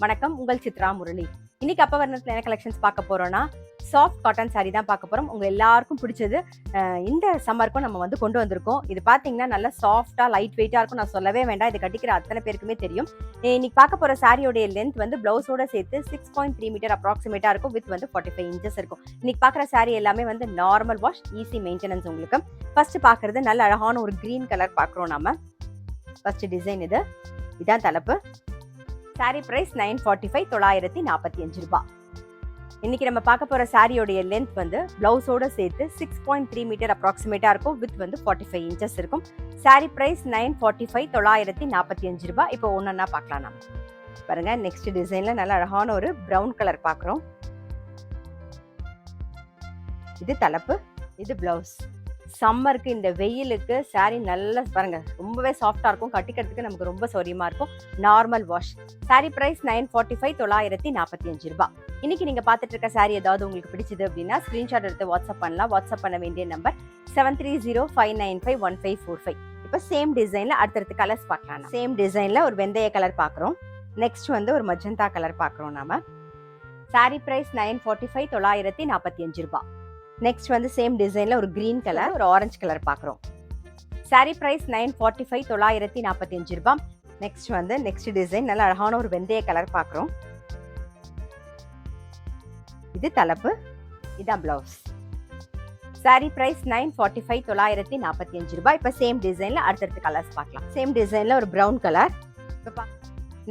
வணக்கம், உங்கள் சித்ரா முரளி. இன்னைக்கு அப்ப வர்ணத்துல என்ன கலெக்ஷன்ஸ் பார்க்க போறோம்னா, சாஃப்ட் காட்டன் சாரி தான் பார்க்க போறோம். உங்க எல்லாருக்கும் பிடிச்சது. இந்த சம்மருக்கும் நம்ம வந்து கொண்டு வந்திருக்கோம். இது பார்த்தீங்கன்னா நல்ல சாஃப்ட்டா, லைட் வெயிட்டா இருக்கும். நான் சொல்லவே வேண்டாம். இது கட்டிக்கிற அத்தனை பேருக்குமே தெரியும். இன்னைக்கு பார்க்க போற சாரியோடைய லென்த் வந்து பிளவுஸோட சேர்த்து 6.3 மீட்டர் அப்ராக்சிமேட்டா இருக்கும். வித் வந்து 45 இன்ச்சஸ் இருக்கும். இன்னைக்கு பார்க்குற சாரி எல்லாமே வந்து நார்மல் வாஷ், ஈஸி மெயின்டெனன்ஸ் உங்களுக்கு. ஃபர்ஸ்ட் பார்க்கறது நல்ல அழகான ஒரு கிரீன் கலர் பார்க்குறோம் நாம. ஃபர்ஸ்ட் டிசைன் இது. இதான் தலைப்பு. சாரி பிரைஸ் 945 945 ரூபாய். இன்னைக்கு நம்ம பார்க்க போற சாரியோடைய லென்த் வந்து பிளவுஸோட சேர்த்து 6.3 மீட்டர் அப்ராக்சிமேட்டா இருக்கும். வித் வந்து 45 இன்ச்சஸ் இருக்கும். சாரி பிரைஸ் 945 945 ரூபாய். இப்போ ஒன்னொன்னா பார்க்கலாம் நம்ம. பாருங்க, நெக்ஸ்ட் டிசைன்ல நல்ல அழகான ஒரு பிரவுன் கலர் பார்க்குறோம். இது தலைப்பு, இது பிளவுஸ். சம்மருக்கு இந்த வெயிலுக்கு சாரி நல்லா பாருங்க, ரொம்பவே சாஃப்டா இருக்கும். கட்டிக்கிறதுக்கு நமக்கு ரொம்ப சௌரியமா இருக்கும். Normal wash. சாரி பிரைஸ் 945 945 ரூபாய். இன்னைக்கு நீங்க பார்த்துட்டு இருக்க சாரி ஏதாவது உங்களுக்கு பிடிச்சது அப்படின்னா ஸ்கிரீன்ஷாட் எடுத்து வாட்ஸ்அப் பண்ணலாம். வாட்ஸ்அப் பண்ண வேண்டிய நம்பர் 7305951545. இப்போ சேம் டிசைன்ல அடுத்தடுத்து கலர்ஸ் பார்க்கலாம். சேம் டிசைன்ல ஒரு வெந்தய கலர் பார்க்குறோம். நெக்ஸ்ட் வந்து ஒரு மஜந்தா கலர் பார்க்குறோம் நாம. சாரி பிரைஸ் 945 945 ரூபாய். நெக்ஸ்ட் வந்து சேம் டிசைன்ல ஒரு கிரீன் கலர், ஒரு ஆரஞ்சு கலர் பார்க்குறோம். சாரி பிரைஸ் 945 945 ரூபாய். நெக்ஸ்ட் வந்து நெக்ஸ்ட் டிசைன் நல்ல அழகான ஒரு வெந்தய கலர் பார்க்குறோம். இது தலைப்பு, இதான் பிளவுஸ். சாரி பிரைஸ் 945 945 ரூபாய். இப்போ சேம் டிசைன்ல அடுத்தடுத்து கலர்ஸ் பார்க்கலாம். சேம் டிசைன்ல ஒரு பிரவுன் கலர்.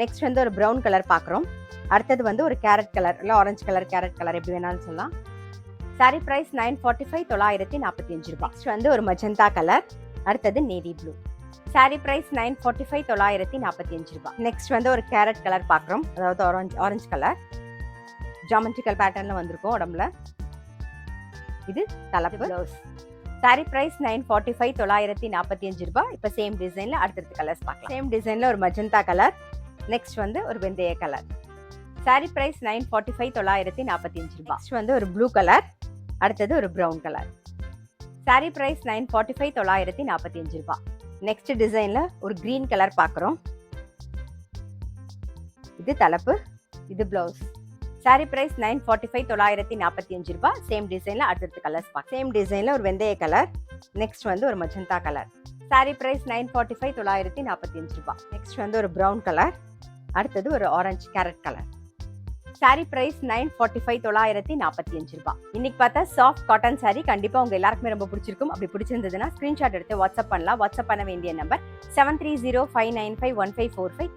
நெக்ஸ்ட் வந்து ஒரு பிரவுன் கலர் பார்க்குறோம். அடுத்தது வந்து ஒரு கேரட் கலர், இல்லை ஆரஞ்சு கலர், கேரட் கலர் எப்படி வேணாலும் சொல்லலாம். சாரி பிரைஸ் 945 945 ரூபாய். நெக்ஸ்ட் வந்து ஒரு மஜந்தா கலர். அடுத்தது நேவி ப்ளூ. சாரி பிரைஸ் 945 945 ரூபாய். நெக்ஸ்ட் வந்து ஒரு கேரட் கலர் பார்க்குறோம். அதாவது ஆரஞ்சு கலர். ஜாமெட்ரிக்கல் பேட்டர்ன்ல வந்திருக்கும் உடம்புல. இது தலைப்பு, பிளவுஸ். சாரி பிரைஸ் 945 945 ரூபாய். இப்போ சேம் டிசைன்ல அடுத்தடுத்து கலர்ஸ் பார்க்கலாம். சேம் டிசைன்ல ஒரு மஜந்தா கலர். நெக்ஸ்ட் வந்து ஒரு வெந்தய கலர். சாரி பிரைஸ் 945 945 ரூபாய். நெக்ஸ்ட் வந்து ஒரு ப்ளூ கலர். அடுத்தது ஒரு பிரவுன் கலர். சாரி பிரைஸ் 945 945 ரூபாய். நெக்ஸ்ட் டிசைன்ல ஒரு கிரீன் கலர் பார்க்குறோம். இது தலைப்பு, இது பிளவுஸ். சாரி பிரைஸ் 945 945 ரூபாய். சேம் டிசைன்ல அடுத்தடுத்து கலர்ஸ் பார்க்கலாம். சேம் டிசைன்ல ஒரு வெந்தய கலர். நெக்ஸ்ட் வந்து ஒரு மஜந்தா கலர். சாரி பிரைஸ் 945 945 ரூபாய். நெக்ஸ்ட் வந்து ஒரு பிரவுன் கலர். அடுத்தது ஒரு ஆரஞ்சு கேரட் கலர். சாரி பிரைஸ் 945 945 ரூபாய். இன்னைக்கு பார்த்தா சாஃப்ட் காட்டன் சாரி கண்டிப்பா உங்க எல்லாருக்குமே ரொம்ப பிடிச்சிருக்கும். அப்படி பிடிச்சிருந்ததுன்னா ஸ்கிரீன்ஷாட் எடுத்து வாட்ஸ்அப் பண்ணலாம். வாட்ஸ்அப் பண்ண வேண்டிய நம்பர் 7305951545.